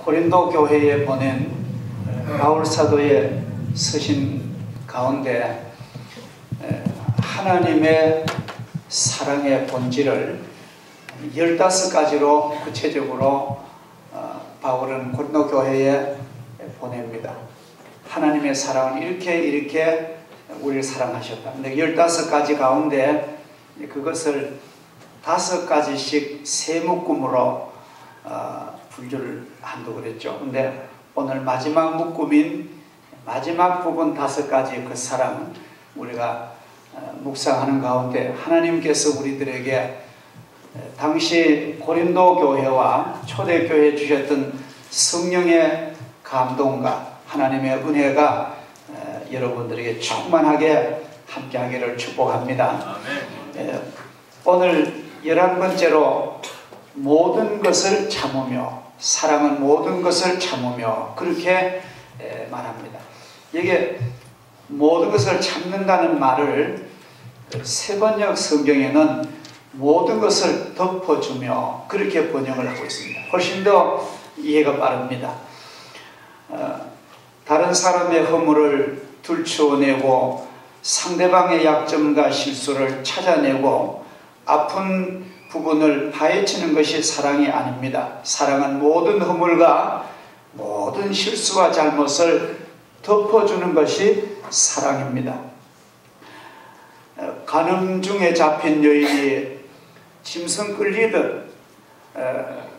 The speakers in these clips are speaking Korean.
고린도 교회에 보낸 바울 사도의 서신 가운데 하나님의 사랑의 본질을 15가지로 구체적으로 바울은 고린도 교회에 보냅니다. 하나님의 사랑은 이렇게 우리를 사랑하셨다. 근데 15가지 가운데 그것을 5가지씩 세 묶음으로 분류를 한다고 그랬죠. 근데 오늘 마지막 묶음인 마지막 부분 5가지 그 사랑 우리가 묵상하는 가운데 하나님께서 우리들에게 당시 고린도 교회와 초대교회에 주셨던 성령의 감동과 하나님의 은혜가 여러분들에게 충만하게 함께하기를 축복합니다. 오늘 11번째로 모든 것을 참으며, 사랑은 모든 것을 참으며, 그렇게 말합니다. 이게 모든 것을 참는다는 말을 세번역 성경에는 모든 것을 덮어주며 그렇게 번역을 하고 있습니다. 훨씬 더 이해가 빠릅니다. 다른 사람의 허물을 들추어내고 상대방의 약점과 실수를 찾아내고 아픈 부분을 파헤치는 것이 사랑이 아닙니다. 사랑은 모든 허물과 모든 실수와 잘못을 덮어주는 것이 사랑입니다. 간음 중에 잡힌 여인이 짐승 끌리듯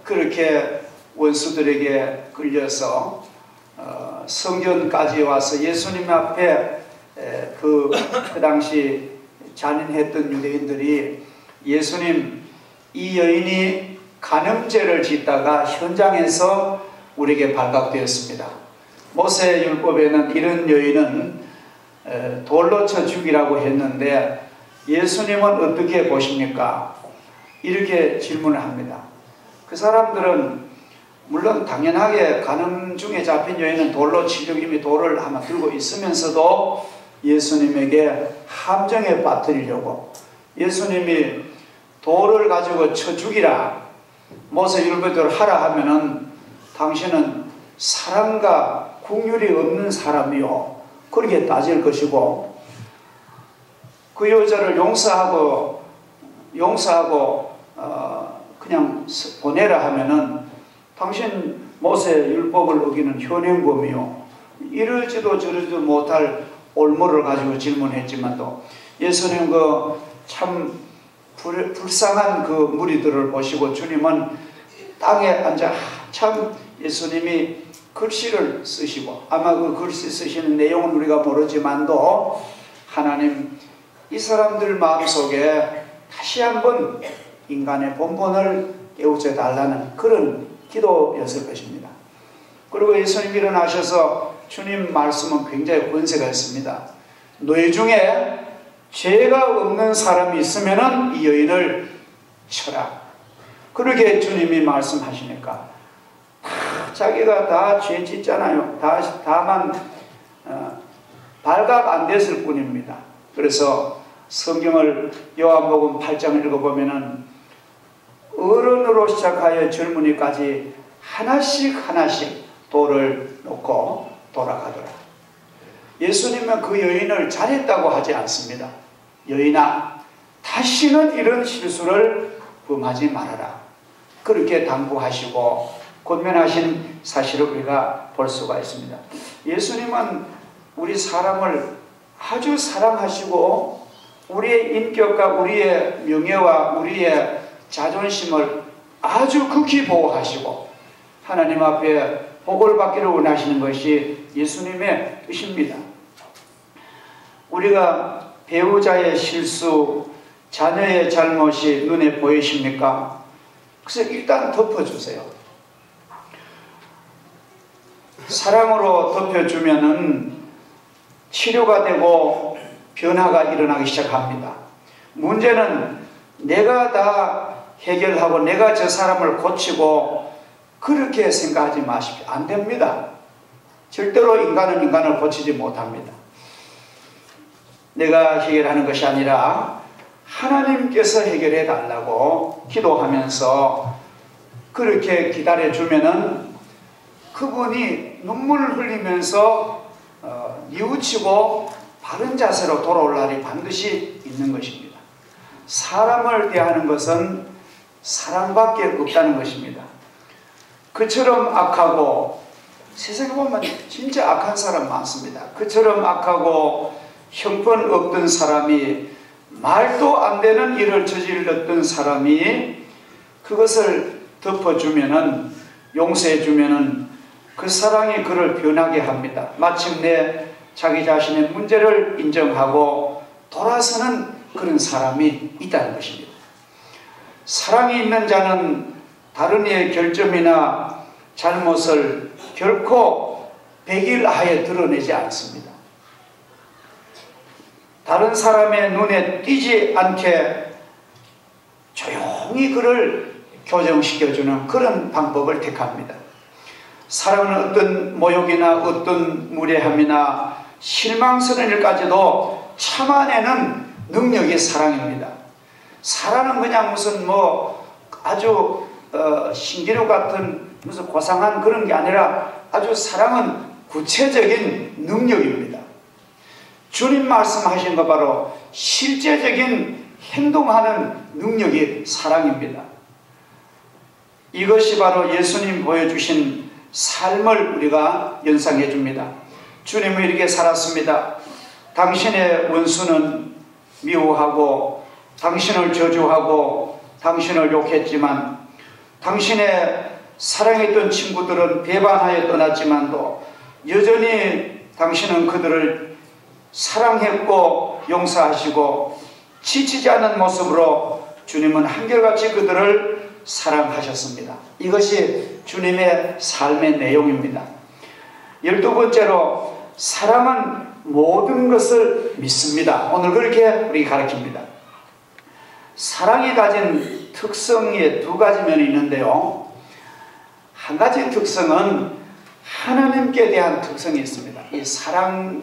그렇게 원수들에게 끌려서 성전까지 와서 예수님 앞에 그 당시 잔인했던 유대인들이 예수님, 이 여인이 간음죄를 짓다가 현장에서 우리에게 발각되었습니다. 모세율법에는 이런 여인은 돌로 쳐 죽이라고 했는데 예수님은 어떻게 보십니까? 이렇게 질문을 합니다. 그 사람들은 물론 당연하게 간음 중에 잡힌 여인은 돌로 치려고 이미 돌을 아마 들고 있으면서도 예수님에게 함정에 빠뜨리려고 예수님이 돌을 가지고 쳐 죽이라, 모세율법대로 하라 하면은 당신은 사랑과 긍휼이 없는 사람이요, 그렇게 따질 것이고, 그 여자를 용서하고 그냥 보내라 하면은 당신 모세율법을 어기는 현행범이요, 이러지도 저러지도 못할 올무를 가지고 질문했지만도 예수님 그 참 불쌍한 그 무리들을 보시고 주님은 땅에 앉아 참 예수님이 글씨를 쓰시고, 아마 그 글씨 쓰시는 내용은 우리가 모르지만도 하나님 이 사람들 마음속에 다시 한번 인간의 본분을 깨우쳐 달라는 그런 기도였을 것입니다. 그리고 예수님이 일어나셔서 주님 말씀은 굉장히 권세가 있습니다. 너희 중에 죄가 없는 사람이 있으면 이 여인을 쳐라. 그렇게 주님이 말씀하시니까 자기가 다 죄 짓잖아요. 다만 발각 안 됐을 뿐입니다. 그래서 성경을 요한복음 8장을 읽어보면은 어른으로 시작하여 젊은이까지 하나씩 돌을 놓고 돌아가더라. 예수님은 그 여인을 잘했다고 하지 않습니다. 여인아, 다시는 이런 실수를 범하지 말아라, 그렇게 당부하시고 권면하신 사실을 우리가 볼 수가 있습니다. 예수님은 우리 사람을 아주 사랑하시고 우리의 인격과 우리의 명예와 우리의 자존심을 아주 극히 보호하시고 하나님 앞에 복을 받기를 원하시는 것이 예수님의 뜻입니다. 우리가 배우자의 실수, 자녀의 잘못이 눈에 보이십니까? 그래서 일단 덮어주세요. 사랑으로 덮여주면은 치료가 되고 변화가 일어나기 시작합니다. 문제는 내가 다 해결하고 내가 저 사람을 고치고 그렇게 생각하지 마십시오. 안 됩니다. 절대로 인간은 인간을 고치지 못합니다. 내가 해결하는 것이 아니라 하나님께서 해결해 달라고 기도하면서 그렇게 기다려주면은 그분이 눈물을 흘리면서 뉘우치고 바른 자세로 돌아올 날이 반드시 있는 것입니다. 사람을 대하는 것은 사랑밖에 없다는 것입니다. 그처럼 악하고, 세상에 보면 진짜 악한 사람 많습니다. 그처럼 악하고 형편없던 사람이, 말도 안 되는 일을 저질렀던 사람이 그것을 덮어주면은, 용서해주면은 그 사랑이 그를 변하게 합니다. 마침내 자기 자신의 문제를 인정하고 돌아서는 그런 사람이 있다는 것입니다. 사랑이 있는 자는 다른 이의 결점이나 잘못을 결코 백일하에 드러내지 않습니다. 다른 사람의 눈에 띄지 않게 조용히 그를 교정시켜주는 그런 방법을 택합니다. 사랑은 어떤 모욕이나 어떤 무례함이나 실망스러운 일까지도 참아내는 능력이 사랑입니다. 사랑은 그냥 무슨 아주 신기루 같은 무슨 고상한 그런 게 아니라 아주 사랑은 구체적인 능력입니다. 주님 말씀하신 거 바로 실제적인 행동하는 능력이 사랑입니다. 이것이 바로 예수님 보여주신 삶을 우리가 연상해 줍니다. 주님은 이렇게 살았습니다. 당신의 원수는 미워하고 당신을 저주하고 당신을 욕했지만, 당신의 사랑했던 친구들은 배반하여 떠났지만도 여전히 당신은 그들을 사랑했고 용서하시고 지치지 않는 모습으로 주님은 한결같이 그들을 사랑하셨습니다. 이것이 주님의 삶의 내용입니다. 12번째로, 사랑은 모든 것을 믿습니다. 오늘 그렇게 우리가 가르칩니다. 사랑이 가진 특성이 두 가지 면이 있는데요. 한 가지 특성은 하나님께 대한 특성이 있습니다. 이 사랑,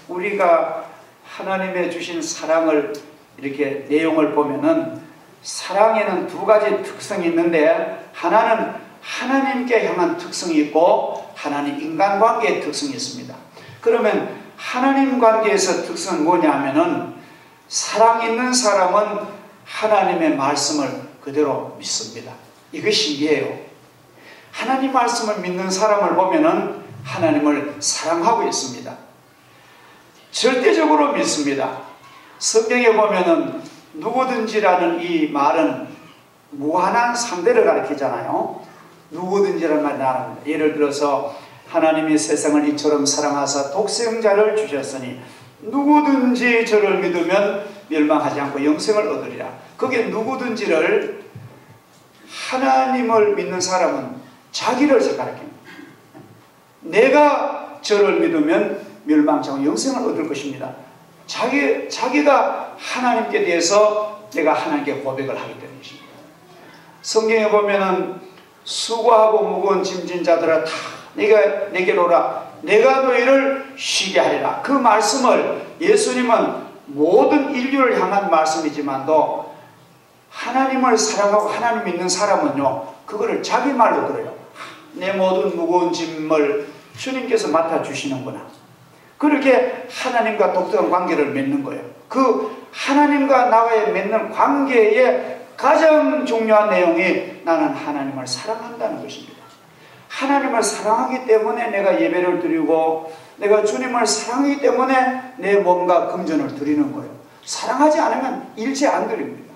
우리가 하나님의 주신 사랑을 이렇게 내용을 보면은 사랑에는 두 가지 특성이 있는데, 하나는 하나님께 향한 특성이 있고 하나는 인간관계의 특성이 있습니다. 그러면 하나님 관계에서 특성은 뭐냐 하면은, 사랑 있는 사람은 하나님의 말씀을 그대로 믿습니다. 이것이 신기해요. 하나님 말씀을 믿는 사람을 보면은 하나님을 사랑하고 있습니다. 절대적으로 믿습니다. 성경에 보면은 누구든지라는 이 말은 무한한 상대를 가리키잖아요. 누구든지라는 말이 나옵니다. 예를 들어서 하나님이 세상을 이처럼 사랑하사 독생자를 주셨으니 누구든지 저를 믿으면 멸망하지 않고 영생을 얻으리라. 거기에 누구든지를, 하나님을 믿는 사람은 자기를 가리킵니다. 내가 저를 믿으면 멸망하지 않고 영생을 얻을 것입니다. 자기가 하나님께 대해서 내가 하나님께 고백을 하기 때문에 것입니다. 성경에 보면은 수고하고 무거운 짐진 자들아 다 내게로 오라, 내가 너희를 쉬게 하리라. 그 말씀을 예수님은 모든 인류를 향한 말씀이지만도 하나님을 사랑하고 하나님 믿는 사람은요, 그거를 자기 말로 그래요. 내 모든 무거운 짐을 주님께서 맡아주시는구나. 그렇게 하나님과 독특한 관계를 맺는 거예요. 그 하나님과 나와의 맺는 관계의 가장 중요한 내용이 나는 하나님을 사랑한다는 것입니다. 하나님을 사랑하기 때문에 내가 예배를 드리고, 내가 주님을 사랑하기 때문에 내 몸과 금전을 드리는 거예요. 사랑하지 않으면 일체 안 드립니다.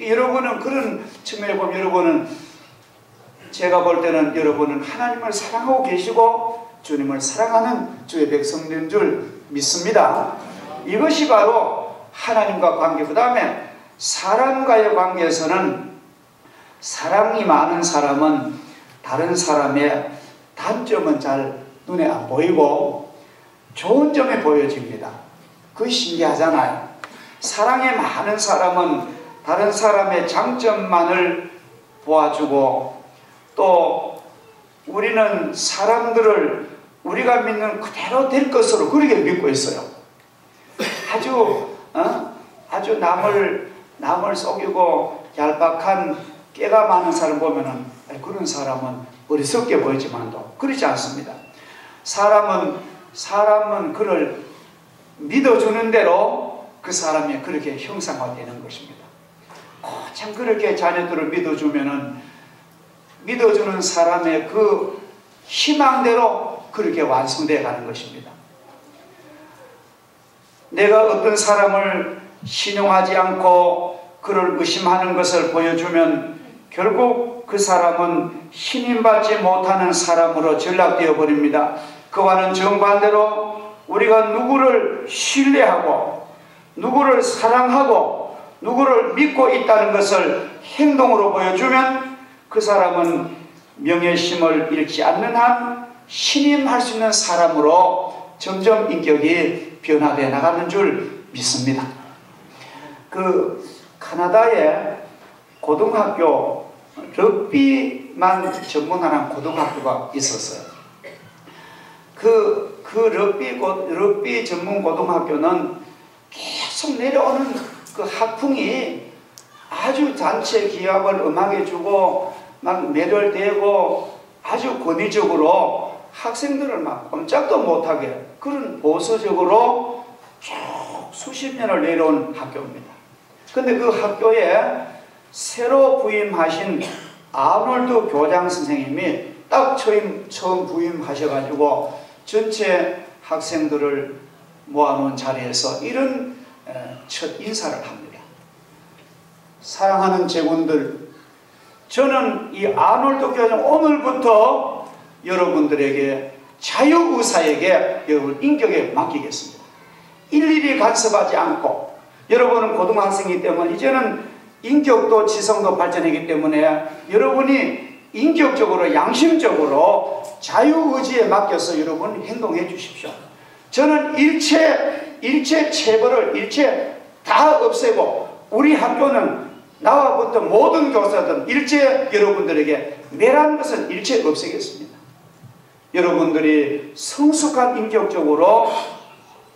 여러분은 그런 측면에 보면, 여러분은, 제가 볼 때는 여러분은 하나님을 사랑하고 계시고 주님을 사랑하는 주의 백성된 줄 믿습니다. 이것이 바로 하나님과 관계. 그 다음에 사람과의 관계에서는, 사랑이 많은 사람은 다른 사람의 단점은 잘 눈에 안 보이고 좋은 점이 보여집니다. 그게 신기하잖아요. 사랑이 많은 사람은 다른 사람의 장점만을 보아주고, 또 우리는 사람들을 우리가 믿는 그대로 될 것으로 그렇게 믿고 있어요. 아주 남을 속이고 얄팍한 깨가 많은 사람 보면은 그런 사람은 어리석게 보이지만도 그렇지 않습니다. 사람은 그를 믿어주는 대로 그 사람이 그렇게 형상화되는 것입니다. 참 그렇게 자녀들을 믿어주는 사람의 그 희망대로 그렇게 완성되어 가는 것입니다. 내가 어떤 사람을 신용하지 않고 그를 의심하는 것을 보여주면 결국 그 사람은 신임받지 못하는 사람으로 전락되어 버립니다. 그와는 정반대로 우리가 누구를 신뢰하고 누구를 사랑하고 누구를 믿고 있다는 것을 행동으로 보여주면 그 사람은 명예심을 잃지 않는 한 신임할 수 있는 사람으로 점점 인격이 변화되어 나가는 줄 믿습니다. 카나다에 고등학교 럭비만 전문하는 고등학교가 있었어요. 그 럭비 전문 고등학교는 계속 내려오는 그 학풍이 아주 단체 기합을 음악에 주고 막 매달대고 아주 권위적으로 학생들을 막 꼼짝도 못하게 그런 보수적으로 쭉 수십 년을 내려온 학교입니다. 근데 그 학교에 새로 부임하신 아놀드 교장 선생님이 딱 처음 부임하셔가지고 전체 학생들을 모아놓은 자리에서 이런 첫 인사를 합니다. 사랑하는 제군들, 저는 이 아놀드 교장 오늘부터 여러분들에게 자유의사에게 여러분 인격에 맡기겠습니다. 일일이 간섭하지 않고, 여러분은 고등학생이기 때문에 이제는 인격도 지성도 발전하기 때문에 여러분이 인격적으로 양심적으로 자유의지에 맡겨서 여러분 행동해 주십시오. 저는 일체 체벌을 일체 다 없애고 우리 학교는 나와부터 모든 교사들 일체 여러분들에게 매란 것은 일체 없애겠습니다. 여러분들이 성숙한 인격적으로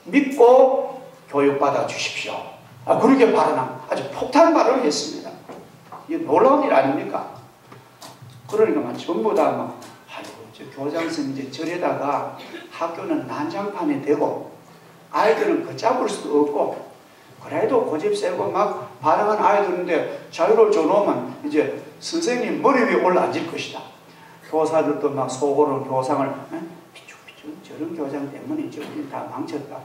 믿고 교육받아 주십시오. 그렇게 발언한 아주 폭탄 발언을 했습니다. 이게 놀라운 일 아닙니까? 그러니까 전부 다 저 교장 선생님 이제 저래다가 학교는 난장판이 되고 아이들은 걷잡을 수도 없고 그래도 고집 세고 막 반항한 아이들인데 자유를 줘놓으면 이제 선생님 머리 위에 올라앉을 것이다. 교사들도 막 속으로 교상을 비축비축 저런 교장 때문에 저기 다 망쳤다.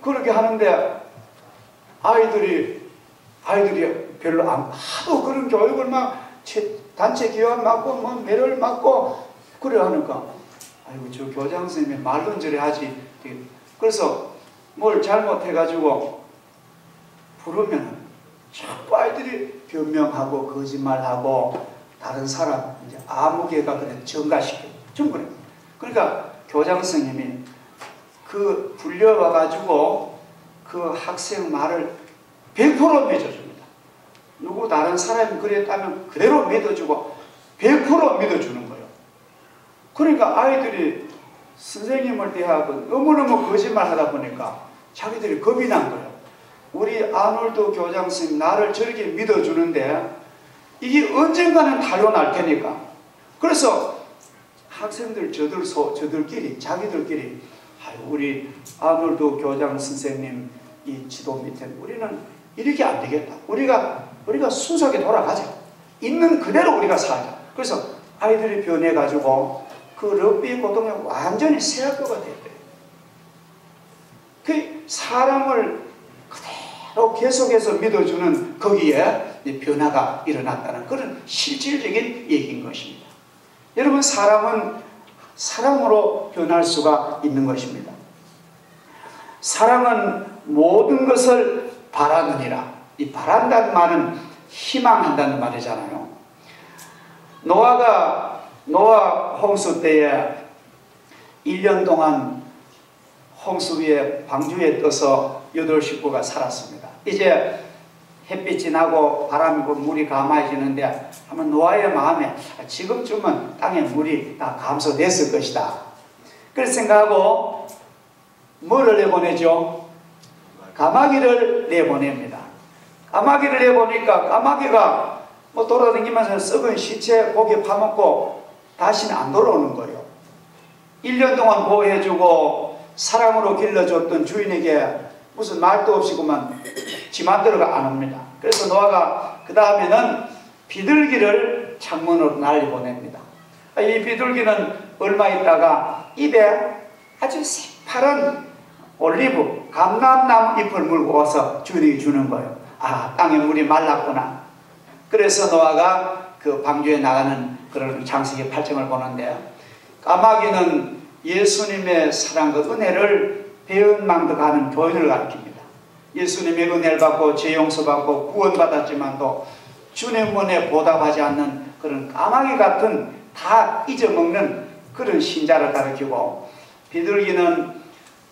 그렇게 하는데 아이들이 별로 하도 그런 교육을 막 단체 기업 맞고 매를 맞고 그래 하니까 아이고 저 교장 선생님이 말은 저래 하지. 그래서 뭘 잘못해가지고 부르면 자꾸 아이들이 변명하고 거짓말하고 다른 사람 이제 아무개가 그래 전가시켜 좀 그래. 그러니까 교장 선생님이 그 불려와가지고 그 학생 말을 100% 믿어줍니다. 누구 다른 사람이 그랬다면 그대로 믿어주고 100% 믿어주는 거예요. 그러니까 아이들이 선생님을 대하고 너무너무 거짓말 하다 보니까 자기들이 겁이 난 거예요. 우리 아놀드 교장 선생님 나를 저렇게 믿어주는데 이게 언젠가는 탄로 날 테니까. 그래서 학생들 저들끼리 자기들끼리 우리 아놀드 교장 선생님 이 지도 밑에 우리는 이렇게 안 되겠다. 우리가 순수하게 돌아가자. 있는 그대로 우리가 살자. 그래서 아이들이 변해가지고 그 럭비 고등에 완전히 새 학교가 됐대요. 그 사람을 그대로 계속해서 믿어주는 거기에 변화가 일어났다는 그런 실질적인 얘기인 것입니다. 여러분 사람은 사랑으로 변할 수가 있는 것입니다. 사랑은 모든 것을 바라느니라. 이 바란다는 말은 희망한다는 말이잖아요. 노아 홍수 때에 1년 동안 홍수 위에 방주에 떠서 8식구가 살았습니다. 이제 햇빛이 나고 바람이 불고 물이 감아지는데 아마 노아의 마음에 지금쯤은 땅에 물이 다 감소됐을 것이다. 그렇게 생각하고 뭐를 내보내죠? 까마귀를 내보냅니다. 까마귀를 해보니까 까마귀가 뭐 돌아다니면서 썩은 시체 고기 파먹고 다시는 안 돌아오는 거예요. 1년 동안 보호해주고 사랑으로 길러줬던 주인에게 무슨 말도 없이 그만 지 맘대로가 안 옵니다. 그래서 노아가 그 다음에는 비둘기를 창문으로 날려보냅니다. 이 비둘기는 얼마 있다가 입에 아주 새파란 올리브 감람나무 잎을 물고 와서 주인에게 주는 거예요. 아, 땅에 물이 말랐구나. 그래서 노아가 그 방주에 나가는 그런 장세기 8장을 보는데요. 까마귀는 예수님의 사랑과 은혜를 배은망덕하는 교훈을 가르칩니다. 예수님의 은혜를 받고 죄 용서받고 구원받았지만도 주님 은혜에 보답하지 않는 그런 까마귀 같은 다 잊어먹는 그런 신자를 가르치고, 비둘기는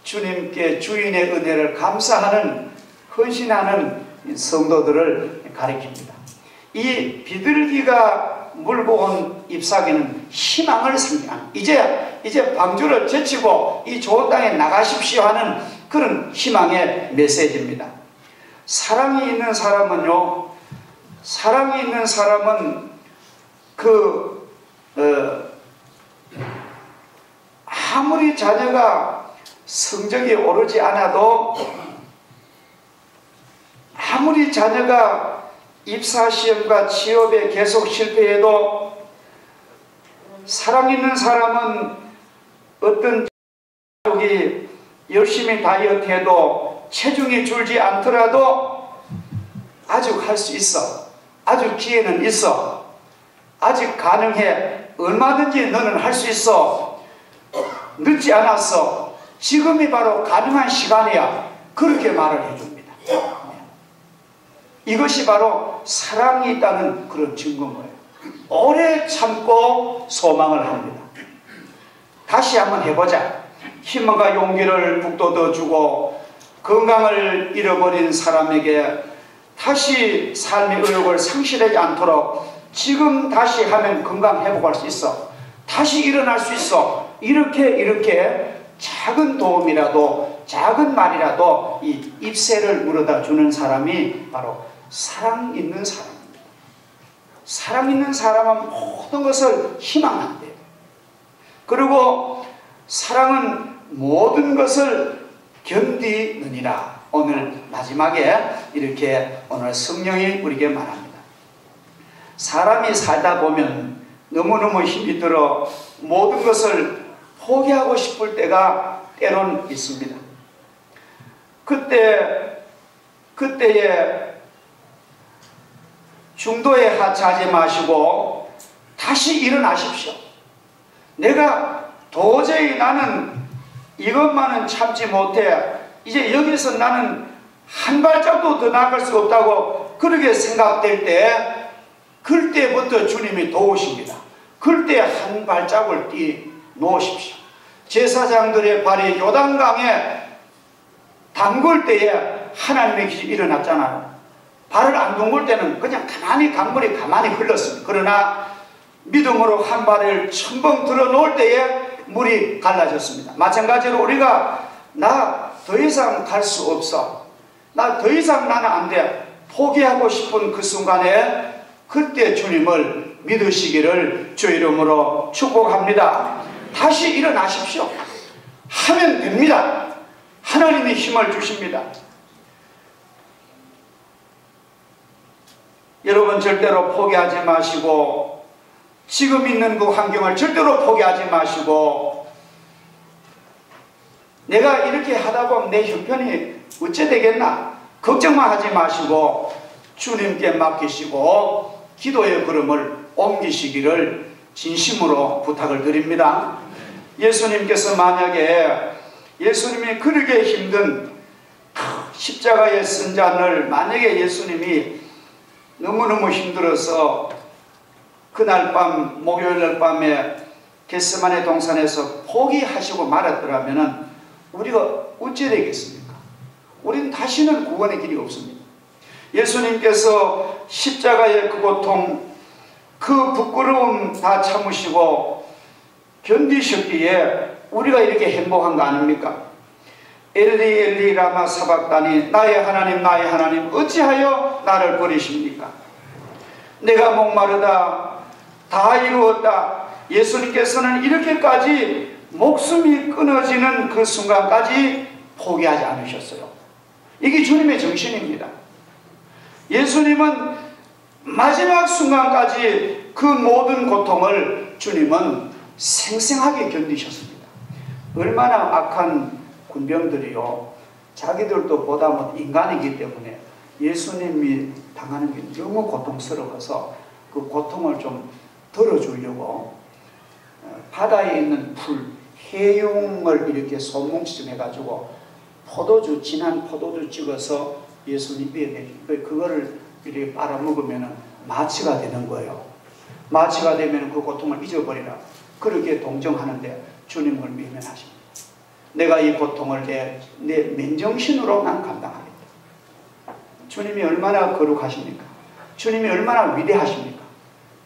주님께 주인의 은혜를 감사하는 헌신하는 성도들을 가리킵니다. 이 비둘기가 물고 온 잎사귀는 희망을 상징합니다. 이제 방주를 제치고 이 좋은 땅에 나가십시오 하는 그런 희망의 메시지입니다. 사랑이 있는 사람은 아무리 자녀가 성적이 오르지 않아도, 아무리 자녀가 입사시험과 취업에 계속 실패해도, 사랑 있는 사람은 어떤 가족이 열심히 다이어트해도 체중이 줄지 않더라도 아직 할 수 있어, 아직 기회는 있어, 아직 가능해, 얼마든지 너는 할 수 있어, 늦지 않았어, 지금이 바로 가능한 시간이야, 그렇게 말을 해줍니다. 이것이 바로 사랑이 있다는 그런 증거인 거예요. 오래 참고 소망을 합니다. 다시 한번 해보자. 힘과 용기를 북돋워주고 건강을 잃어버린 사람에게 다시 삶의 의욕을 상실하지 않도록 지금 다시 하면 건강 회복할 수 있어, 다시 일어날 수 있어, 이렇게 작은 도움이라도, 작은 말이라도 이 입새를 물어다 주는 사람이 바로 사랑 있는 사람입니다. 사랑 있는 사람은 모든 것을 희망한대요. 그리고 사랑은 모든 것을 견디느니라. 오늘 마지막에 이렇게 오늘 성령이 우리에게 말합니다. 사람이 살다 보면 너무너무 힘이 들어 모든 것을 포기하고 싶을 때가 때론 있습니다. 그때에 중도에 하차하지 마시고 다시 일어나십시오. 내가 도저히 나는 이것만은 참지 못해, 이제 여기서 나는 한 발짝도 더 나갈 수 없다고 그렇게 생각될 때, 그때부터 주님이 도우십니다. 그때 한 발짝을 놓으십시오. 제사장들의 발이 요단강에 담글 때에 하나님의 기적이 일어났잖아요. 발을 안 담글 때는 그냥 가만히 강물이 가만히 흘렀습니다. 그러나 믿음으로 한 발을 첨벙 들어 놓을 때에 물이 갈라졌습니다. 마찬가지로 우리가 나 더 이상 갈 수 없어, 나 더 이상 나는 안 돼, 포기하고 싶은 그 순간에 그때 주님을 믿으시기를 주 이름으로 축복합니다. 다시 일어나십시오. 하면 됩니다. 하나님이 힘을 주십니다. 여러분 절대로 포기하지 마시고, 지금 있는 그 환경을 절대로 포기하지 마시고, 내가 이렇게 하다 보면 내 형편이 어째 되겠나 걱정만 하지 마시고 주님께 맡기시고 기도의 걸음을 옮기시기를 진심으로 부탁을 드립니다. 예수님께서 만약에 예수님이 그렇게 힘든 십자가의 선잔을 만약에 예수님이 너무너무 힘들어서 그날 밤 목요일날 밤에 겟세마네 동산에서 포기하시고 말았더라면 우리가 어찌 되겠습니까? 우리는 다시는 구원의 길이 없습니다. 예수님께서 십자가의 그 고통, 그 부끄러움 다 참으시고 견디셨기에 우리가 이렇게 행복한 거 아닙니까? 엘리 엘리 라마 사박다니 나의 하나님 어찌하여 나를 버리십니까? 내가 목마르다 다 이루었다. 예수님께서는 이렇게까지 목숨이 끊어지는 그 순간까지 포기하지 않으셨어요. 이게 주님의 정신입니다. 예수님은 마지막 순간까지 그 모든 고통을 주님은 생생하게 견디셨습니다. 얼마나 악한 군병들이요, 자기들도 보다 인간이기 때문에 예수님이 당하는 게 너무 고통스러워서 그 고통을 좀 덜어주려고 바다에 있는 풀, 해용을 이렇게 손뭉치좀 해가지고 진한 포도주 찍어서 예수님 입에 내주고 그거를 이렇게 빨아먹으면 마취가 되는 거예요. 마취가 되면 그 고통을 잊어버리라. 그렇게 동정하는데 주님을 외면하십니다. 내가 이 고통을 내 맨정신으로 난 감당하겠다. 주님이 얼마나 거룩하십니까? 주님이 얼마나 위대하십니까?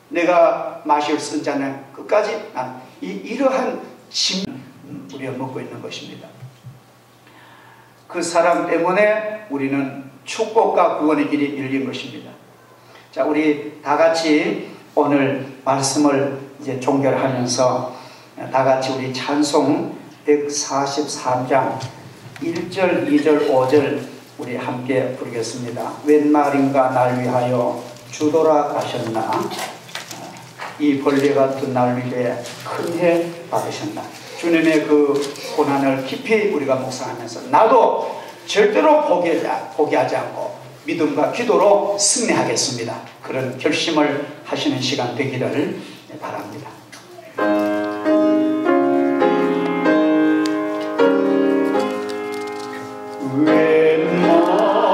내가 마실 쓴 잔은 끝까지 난 이러한 짐을 우리가 먹고 있는 것입니다. 그 사랑 때문에 우리는 축복과 구원의 길이 열린 것입니다. 자, 우리 다 같이 오늘 말씀을 이제 종결하면서 다 같이 우리 찬송 143장 1절, 2절, 5절 우리 함께 부르겠습니다. 웬 말인가 날 위하여 주도라 가셨나, 이 벌레 같은 날 위해 큰 해 받으셨나. 주님의 그 고난을 깊이 우리가 묵상하면서 나도 절대로 포기하지 않고 믿음과 기도로 승리하겠습니다. 그런 결심을 하시는 시간 되기를 바랍니다. 웬 말인가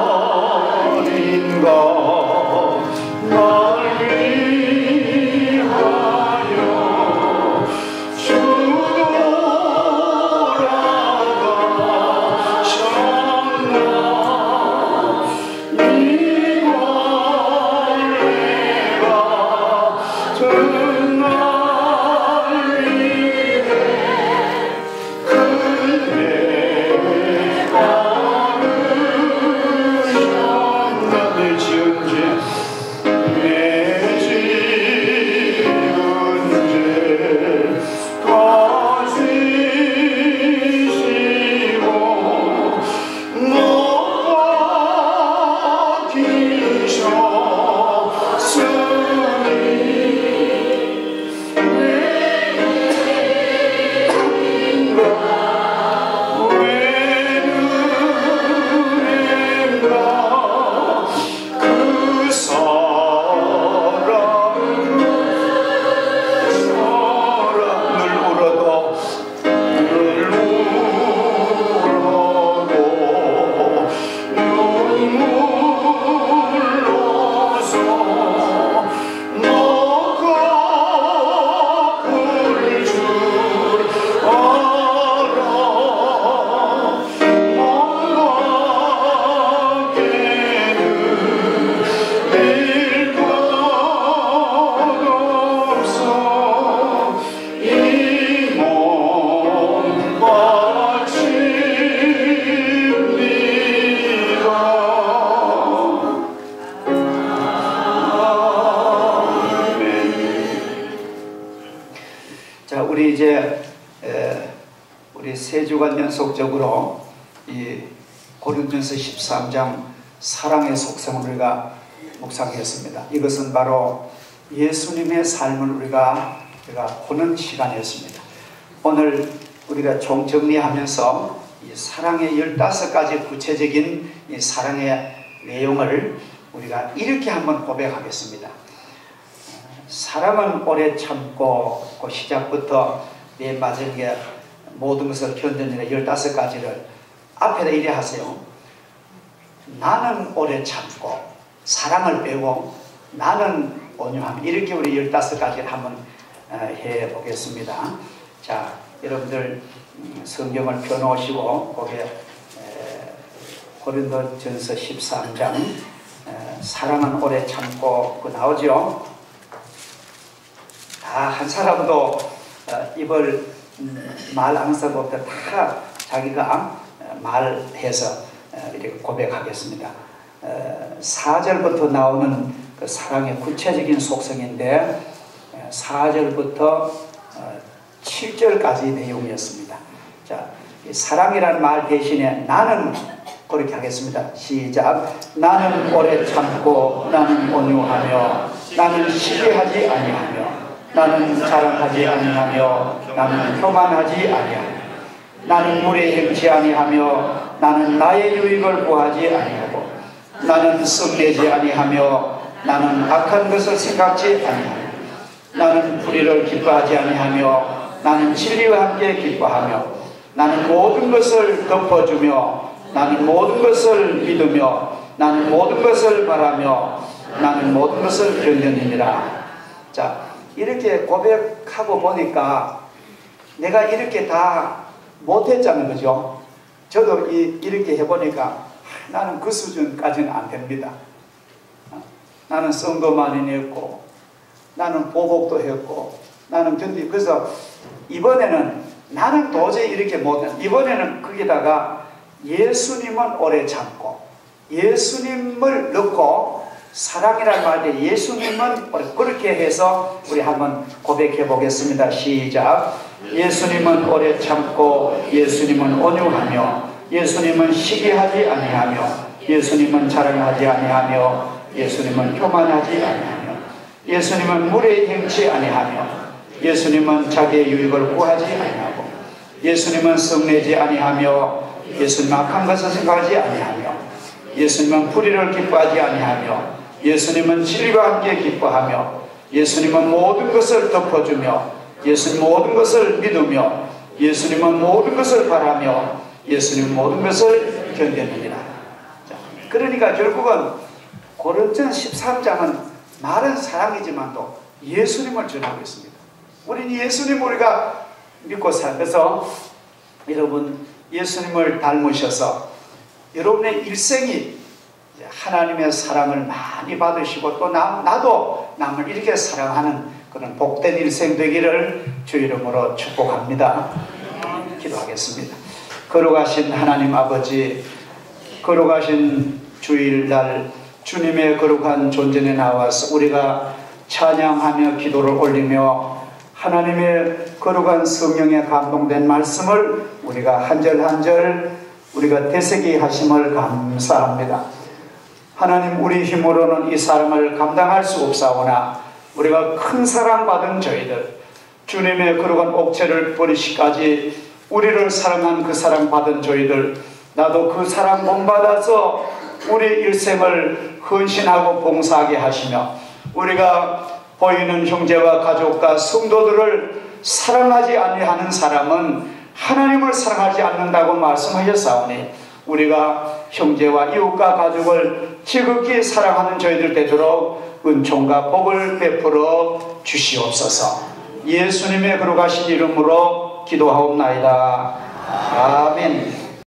우리 이제 우리 세 주간 연속적으로 이 고린도전서 13장 사랑의 속성을 우리가 묵상했습니다. 이것은 바로 예수님의 삶을 우리가 보는 시간이었습니다. 오늘 우리가 정리하면서 이 사랑의 15가지 구체적인 이 사랑의 내용을 우리가 이렇게 한번 고백하겠습니다. 사랑은 오래 참고 그 시작부터 맨 마지막에 모든 것을 견뎌내는 15가지를 앞에다 이래 하세요. 나는 오래 참고, 사랑을 빼고 나는 온유함, 이렇게 우리 15가지를 한번 해보겠습니다. 자, 여러분들 성경을 펴놓으시고 거기에 고린도전서 13장 사랑은 오래 참고 그 나오죠. 다 한 사람도 입을 말 안 써볼 때 다 자기가 말해서 이렇게 고백하겠습니다. 4절부터 나오는 그 사랑의 구체적인 속성인데 4절부터 7절까지 내용이었습니다. 자, 사랑이라는 말 대신에 나는 그렇게 하겠습니다. 시작. 나는 오래 참고 나는 온유하며 나는 시기하지 아니하며 나는 자랑하지 아니하며 나는 교만하지 아니하며 나는 물에 행치 아니하며 나는 나의 유익을 구하지 아니하고 나는 썩내지 아니하며 나는 악한 것을 생각지 아니하며 나는 불의를 기뻐하지 아니하며 나는 진리와 함께 기뻐하며 나는 모든 것을 덮어주며 나는 모든 것을 믿으며 나는 모든 것을 바라며 나는 모든 것을 견뎌내니라. 자, 이렇게 고백하고 보니까 내가 이렇게 다 못했잖아요. 그죠? 저도 이렇게 해보니까 나는 그 수준까지는 안 됩니다. 나는 성도 많이 냈고 나는 보복도 했고 나는 그래서 이번에는 나는 도저히 이렇게 못해. 이번에는 거기다가 예수님은 오래 참고 예수님을 넣고 사랑이라는 말에 예수님은 그렇게 해서 우리 한번 고백해 보겠습니다. 시작. 예수님은 오래 참고 예수님은 온유하며 예수님은 시기하지 아니하며 예수님은 자랑하지 아니하며 예수님은 교만하지 아니하며 예수님은 물에 행치 아니하며 예수님은 자기의 유익을 구하지 아니하고 예수님은 썩내지 아니하며 예수님은 악한 것을 생각하지 아니하며 예수님은 불의를 기뻐하지 아니하며 예수님은 진리와 함께 기뻐하며 예수님은 모든 것을 덮어주며 예수님은 모든 것을 믿으며 예수님은 모든 것을 바라며 예수님은 모든 것을 견뎌냅니다. 그러니까 결국은 고린도전 13장은 말은 사랑이지만도 예수님을 전하고 있습니다. 우리는 예수님 우리가 믿고 살면서 여러분 예수님을 닮으셔서 여러분의 일생이 하나님의 사랑을 많이 받으시고 또 나도 남을 이렇게 사랑하는 그런 복된 일생 되기를 주 이름으로 축복합니다. 기도하겠습니다. 거룩하신 하나님 아버지, 거룩하신 주일날 주님의 거룩한 존전에 나와서 우리가 찬양하며 기도를 올리며 하나님의 거룩한 성령에 감동된 말씀을 우리가 한 절 한 절 우리가 되새기 하심을 감사합니다. 하나님, 우리 힘으로는 이 사랑을 감당할 수 없사오나 우리가 큰 사랑받은 저희들, 주님의 거룩한 옥체를 버리시까지 우리를 사랑한 그 사랑받은 저희들, 나도 그 사랑 본받아서 우리 일생을 헌신하고 봉사하게 하시며 우리가 보이는 형제와 가족과 성도들을 사랑하지 아니하는 사람은 하나님을 사랑하지 않는다고 말씀하셨사오니 우리가 형제와 이웃과 가족을 지극히 사랑하는 저희들 되도록 은총과 복을 베풀어 주시옵소서. 예수님의 거룩하신 이름으로 기도하옵나이다. 아멘.